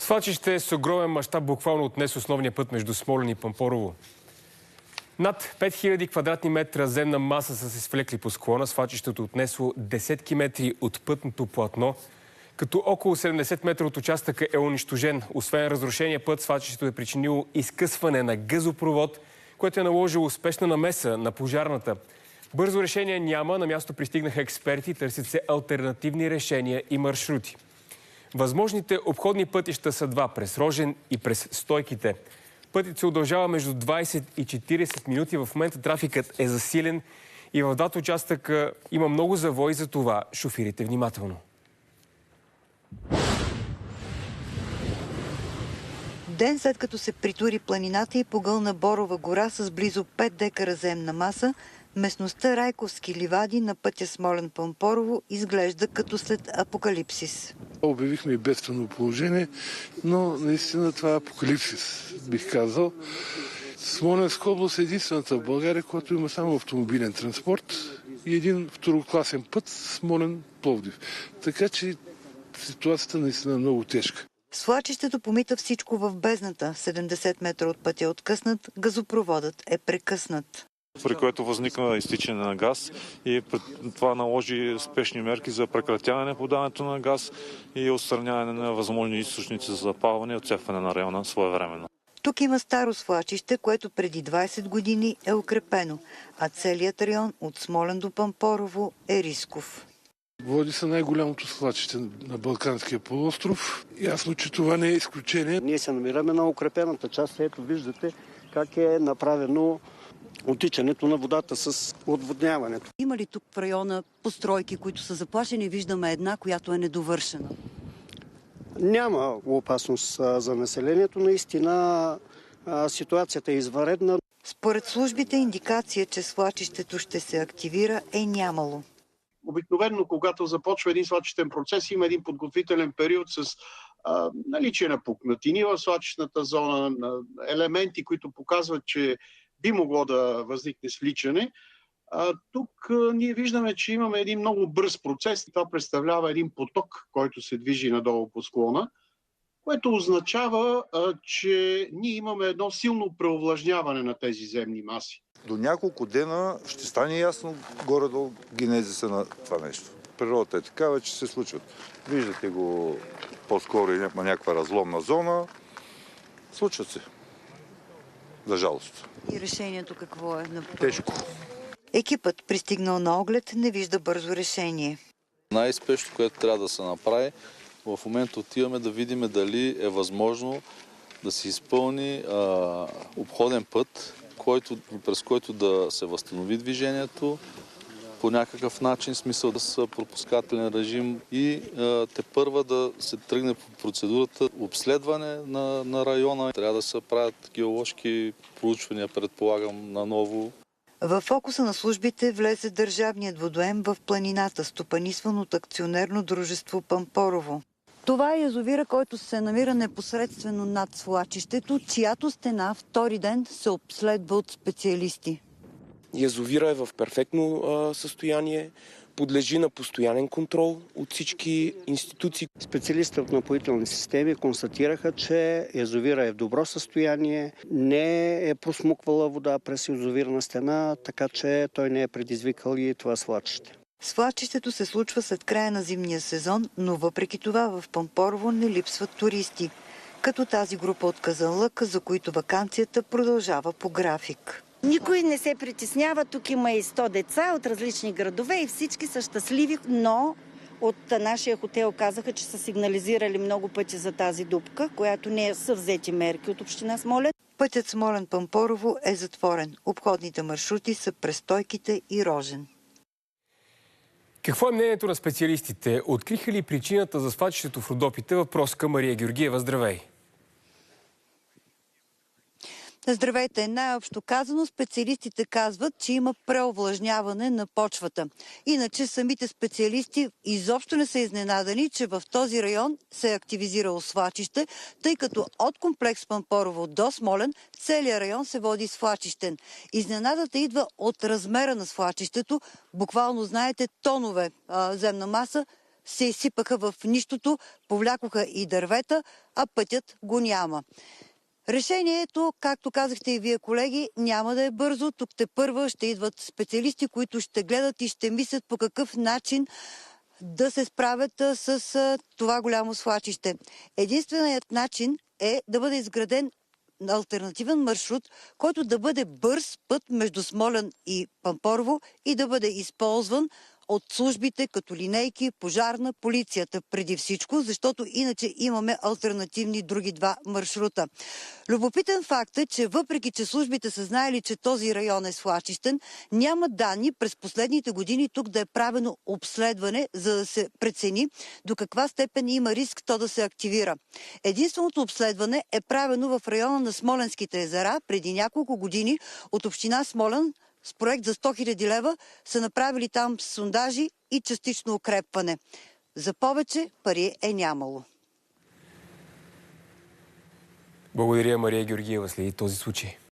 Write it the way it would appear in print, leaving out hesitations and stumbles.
Свлачище с огромен мащаб буквално отнес основния път между Смолян и Пампорово. Над 5000 квадратни метра земна маса са се свлекли по склона. Свлачището отнесло десетки метри от пътното платно, като около 70 метра от участъка е унищожен. Освен разрушения път, свлачището е причинило изкъсване на газопровод, което е наложило спешна намеса на пожарната. Бързо решение няма. На място пристигнаха експерти, търсят се алтернативни решения и маршрути. Възможните обходни пътища са два – през Рожен и през Стойките. Пътят се удължава между 20 и 40 минути. В момента трафикът е засилен и в двата участъка има много завои, за това шофирайте внимателно. Ден след като се притури планината и погълна Борова гора с близо 5 декара земна маса, местността Райковски ливади на пътя Смолян-Пампорово изглежда като след апокалипсис. Обявихме и бедствено положение, но наистина това е апокалипсис, бих казал. Смолянска област е единствената в България, която има само автомобилен транспорт и един второкласен път Смолян-Пловдив. Така че ситуацията наистина е много тежка. Свлачището помита всичко в бездната. 70 метра от пътя е откъснат, газопроводът е прекъснат. При което възникна изтичане на газ и това наложи спешни мерки за прекратяване на подаването на газ и отстраняване на възможни източници за запалване и отцепване на района своевременно. Тук има старо свлачище, което преди 20 години е укрепено, а целият район от Смолян до Пампорово е рисков. Води са най-голямото свлачище на Балканския полуостров. Ясно, че това не е изключение. Ние се намираме на укрепената част. Ето виждате как е направено отичането на водата с отводняването. Има ли тук в района постройки, които са заплашени? Виждаме една, която е недовършена. Няма опасност за населението. Наистина ситуацията е извънредна. Според службите индикация, че свлачището ще се активира, е нямало. Обикновено, когато започва един свлачищен процес, има един подготвителен период с наличие на пукнатини в свлачищната зона, на елементи, които показват, че би могло да възникне свличане. Тук ние виждаме, че имаме един много бърз процес. Това представлява един поток, който се движи надолу по склона, което означава, че ние имаме едно силно преовлажняване на тези земни маси. До няколко дена ще стане ясно горе-долу генезиса на това нещо. Природата е такава, че се случват. Виждате го, по-скоро и някаква разломна зона. Случват се. За жалост. И решението какво е? Тежко. Екипът, пристигнал на оглед, не вижда бързо решение. Най-спешно, което трябва да се направи, в момента отиваме да видим дали е възможно да се изпълни обходен път, през който да се възстанови движението по някакъв начин, смисъл да са пропускателен режим и тепърва да се тръгне по процедурата обследване на района. Трябва да се правят геоложки проучвания, предполагам, наново. В фокуса на службите влезе държавният водоем в планината, стопанисван от акционерно дружество Пампорово. Това е язовира, който се намира непосредствено над свлачището, чиято стена втори ден се обследва от специалисти. Язовира е в перфектно състояние, подлежи на постоянен контрол от всички институции. Специалистите от напоителни системи констатираха, че язовира е в добро състояние, не е просмуквала вода през язовирна стена, така че той не е предизвикал и това свлачище. Свлачището се случва след края на зимния сезон, но въпреки това в Пампорово не липсват туристи, като тази група от Казанлък, за които ваканцията продължава по график. Никой не се притеснява, тук има и 100 деца от различни градове и всички са щастливи, но от нашия хотел казаха, че са сигнализирали много пъти за тази дупка, която не са взети мерки от община Смолян. Пътят Смолян-Пампорово е затворен. Обходните маршрути са през Стойките и Рожен. Какво е мнението на специалистите? Откриха ли причината за свлачището в Родопите? Въпрос към Мария Георгиева. Здравей! Здравейте! Най-общо казано, специалистите казват, че има преовлажняване на почвата. Иначе самите специалисти изобщо не са изненадани, че в този район се е активизирало свлачище, тъй като от комплекс Пампорово до Смолян целият район се води свлачищен. Изненадата идва от размера на свлачището. Буквално, знаете, тонове земна маса се изсипаха в нищото, повлякоха и дървета, а пътят го няма. Решението, както казахте и вие, колеги, няма да е бързо. Тук тепърва ще идват специалисти, които ще гледат и ще мислят по какъв начин да се справят с това голямо свлачище. Единственият начин е да бъде изграден алтернативен маршрут, който да бъде бърз път между Смолян и Пампорово и да бъде използван от службите като линейки, пожарна, полицията преди всичко, защото иначе имаме алтернативни други два маршрута. Любопитен факт е, че въпреки, че службите са знаели, че този район е свлачищен, няма данни през последните години тук да е правено обследване, за да се прецени до каква степен има риск то да се активира. Единственото обследване е правено в района на Смоленските езера преди няколко години от община Смолян. С проект за 100 000 лева са направили там сондажи и частично укрепване. За повече пари е нямало. Благодаря, Мария Георгиева, следи този случай.